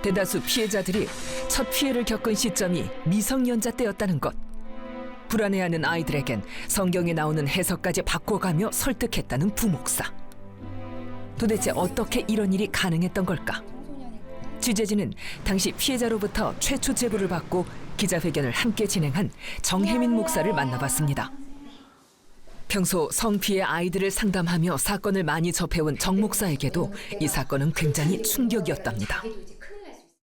대다수 피해자들이 첫 피해를 겪은 시점이 미성년자 때였다는 것. 불안해하는 아이들에겐 성경에 나오는 해석까지 바꿔가며 설득했다는 부목사. 도대체 어떻게 이런 일이 가능했던 걸까? 취재진은 당시 피해자로부터 최초 제보를 받고 기자회견을 함께 진행한 정혜민 목사를 만나봤습니다. 평소 성피해 아이들을 상담하며 사건을 많이 접해온 정 목사에게도 이 사건은 굉장히 충격이었답니다.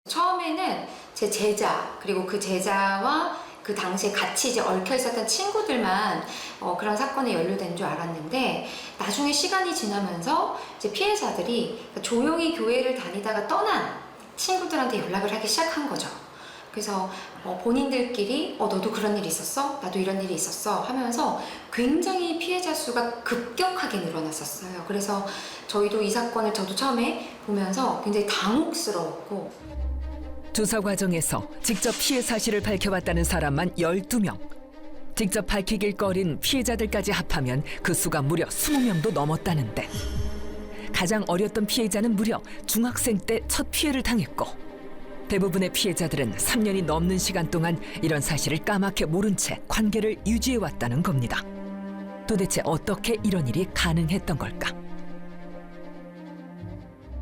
처음에는 제 제자 그리고 그 제자와 그 당시에 같이 이제 얽혀 있었던 친구들만 그런 사건에 연루된 줄 알았는데, 나중에 시간이 지나면서 이제 피해자들이 조용히 교회를 다니다가 떠난 친구들한테 연락을 하기 시작한 거죠. 그래서 본인들끼리 너도 그런 일이 있었어? 나도 이런 일이 있었어? 하면서 굉장히 피해자 수가 급격하게 늘어났었어요. 그래서 저희도 이 사건을 저도 처음에 보면서 굉장히 당혹스러웠고, 조사 과정에서 직접 피해 사실을 밝혀왔다는 사람만 12명. 직접 밝히길 꺼린 피해자들까지 합하면 그 수가 무려 20명도 넘었다는데, 가장 어렸던 피해자는 무려 중학생 때 첫 피해를 당했고, 대부분의 피해자들은 3년이 넘는 시간 동안 이런 사실을 까맣게 모른 채 관계를 유지해왔다는 겁니다. 도대체 어떻게 이런 일이 가능했던 걸까?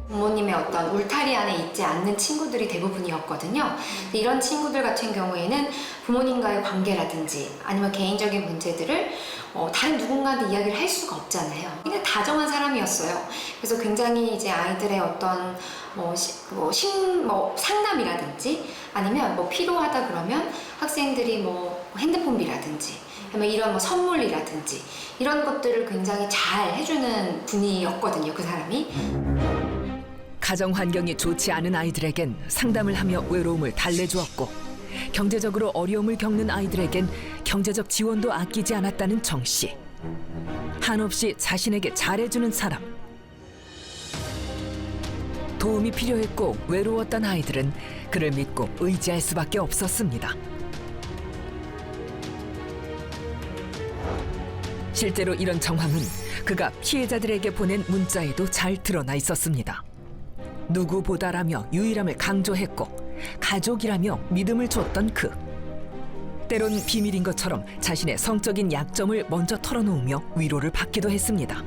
부모님의 어떤 울타리 안에 있지 않는 친구들이 대부분이었거든요. 이런 친구들 같은 경우에는 부모님과의 관계라든지 아니면 개인적인 문제들을 다른 누군가한테 이야기를 할 수가 없잖아요. 그냥 다정한 사람이었어요. 그래서 굉장히 이제 아이들의 어떤 상담이라든지 아니면 필요하다 그러면 학생들이 핸드폰비라든지 아니면 이런 선물이라든지 이런 것들을 굉장히 잘 해주는 분이었거든요, 그 사람이. 가정 환경이 좋지 않은 아이들에겐 상담을 하며 외로움을 달래주었고, 경제적으로 어려움을 겪는 아이들에겐 경제적 지원도 아끼지 않았다는 정 씨. 한없이 자신에게 잘해주는 사람. 도움이 필요했고 외로웠던 아이들은 그를 믿고 의지할 수밖에 없었습니다. 실제로 이런 정황은 그가 피해자들에게 보낸 문자에도 잘 드러나 있었습니다. 누구보다라며 유일함을 강조했고 가족이라며 믿음을 줬던 그. 때론 비밀인 것처럼 자신의 성적인 약점을 먼저 털어놓으며 위로를 받기도 했습니다.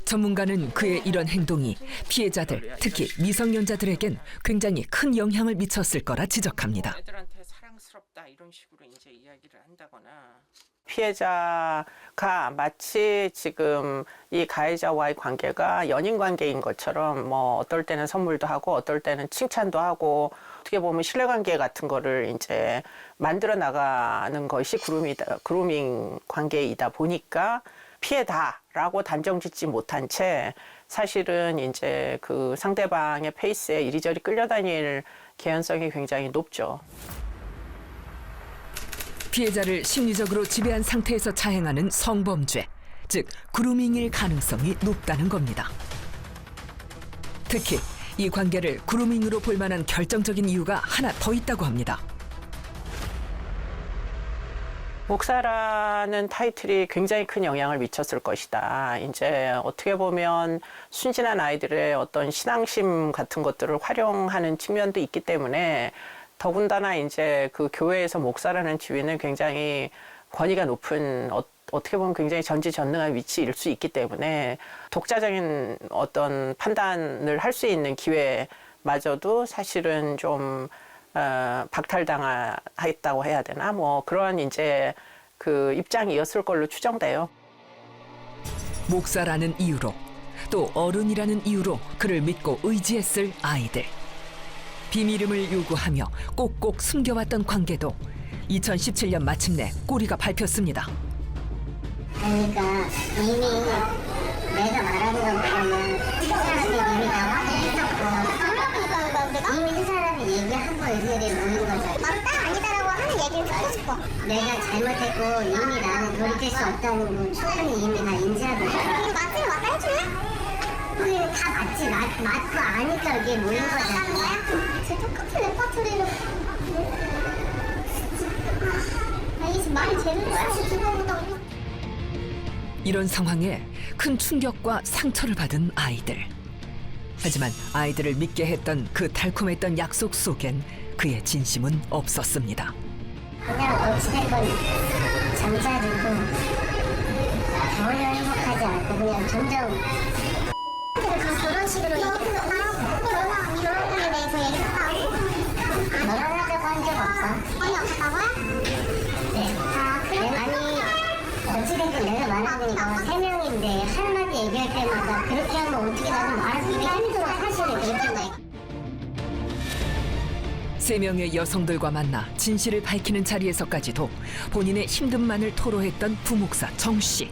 전문가는 그의 이런 행동이 피해자들, 특히 미성년자들에겐 굉장히 큰 영향을 미쳤을 거라 지적합니다. 애들한테 사랑스럽다 이런 식으로 이제 이야기를 한다거나, 피해자가 마치 지금 이 가해자와의 관계가 연인 관계인 것처럼 어떨 때는 선물도 하고 어떨 때는 칭찬도 하고, 어떻게 보면 신뢰관계 같은 거를 이제 만들어 나가는 것이 그루밍 관계이다 보니까 피해다라고 단정 짓지 못한 채 사실은 이제 그 상대방의 페이스에 이리저리 끌려다닐 개연성이 굉장히 높죠. 피해자를 심리적으로 지배한 상태에서 자행하는 성범죄, 즉 그루밍일 가능성이 높다는 겁니다. 특히 이 관계를 그루밍으로 볼 만한 결정적인 이유가 하나 더 있다고 합니다. 목사라는 타이틀이 굉장히 큰 영향을 미쳤을 것이다. 이제 어떻게 보면 순진한 아이들의 어떤 신앙심 같은 것들을 활용하는 측면도 있기 때문에, 더군다나 이제 그 교회에서 목사라는 지위는 굉장히 권위가 높은, 어떻게 보면 굉장히 전지전능한 위치일 수 있기 때문에 독자적인 어떤 판단을 할 수 있는 기회마저도 사실은 좀 박탈당했다고 해야 되나? 그런 이제 그 입장이었을 걸로 추정돼요. 목사라는 이유로, 또 어른이라는 이유로 그를 믿고 의지했을 아이들. 비밀음을 요구하며 꼭꼭 숨겨왔던 관계도 2017년 마침내 꼬리가 밟혔습니다. 그러니까 이미 내가 말하는 건 뭐냐면 그 사람이 이미 다 확인했었고, 이미 그 사람이 얘기한 거 이들이 모인 거죠. 맞다 아니다라고 하는 얘기를 듣고 싶어. 내가 잘못했고 이미 나는 돌이킬 수 없다는 건 충분히 이미 다 인지하고 있어. 맞지 맞다 해줄래? 그게 다 맞지. 맞고 아니까 이게 모인 거잖아. 제 똑같은 레퍼토리를 이제 말이 되는 거야. 그거보다. 이런 상황에 큰 충격과 상처를 받은 아이들. 하지만 아이들을 믿게 했던 그 달콤했던 약속 속엔 그의 진심은 없었습니다. 그냥 어찌됐건 잠자리고 전혀 행복하지 않고 그냥 점점 그런 식으로 결혼에 대해서 얘기했다고? 결혼하자고 한 적 없어. 아니 없었다고요? 네. 아니 어찌됐든 내가 만나보니까 3명인데 한마디 얘기할 때마다 그렇게 하면 어떻게 나도 말하기 힘들어 사실은 그랬잖아요. 3명의 여성들과 만나 진실을 밝히는 자리에서까지도 본인의 힘듦만을 토로했던 부목사 정 씨.